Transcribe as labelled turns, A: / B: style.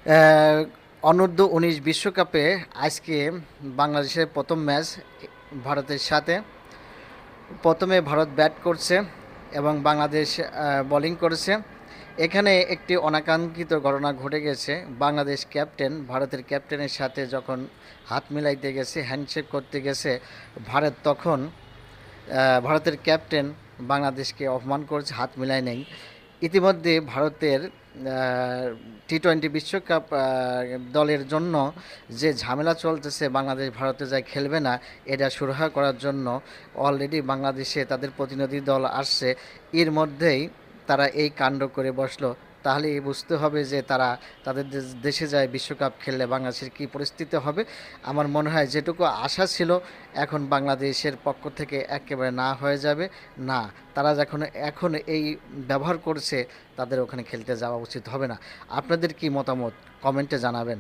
A: আহ, অনূর্ধ্ব 19 বিশ্বকাপে আজকে বাংলাদেশের প্রথম ম্যাচ ভারতের সাথে। প্রথমে ভারত ব্যাট করছে এবং বাংলাদেশ বোলিং করেছে। এখানে একটি অনাকাঙ্ক্ষিত ঘটনা ঘটে গেছে। বাংলাদেশ ক্যাপ্টেন ভারতের ক্যাপ্টেনের সাথে যখন হাত মিলাইতে গেছে, হ্যান্ডশেক করতে গেছে, ভারত তখন ভারতের ক্যাপ্টেন বাংলাদেশকে অপমান করেছে, হাত মিলায় নেই। ইতিমধ্যে ভারতের টি-20 বিশ্বকাপ দলের জন্য যে ঝামেলা চলতেছে, বাংলাদেশ ভারতে যায় খেলবে না, এটা সুরাহা করার জন্য অলরেডি বাংলাদেশে তাদের প্রতিনিধি দল আসছে। এর মধ্যেই তারা এই কাণ্ড করে বসলো। তাহলে বুঝতে হবে যে তারা তাদের দেশে যায় বিশ্বকাপ খেললে বাংলাদেশের কী পরিস্থিতি হবে। আমার মনে হয় যেটুকু আশা ছিল এখন বাংলাদেশের পক্ষ থেকে একেবারে না হয়ে যাবে। না, তারা যখন এখন এই ব্যবহার করছে, তাদের ওখানে খেলতে যাওয়া উচিত হবে না। আপনাদের কি মতামত কমেন্টে জানাবেন।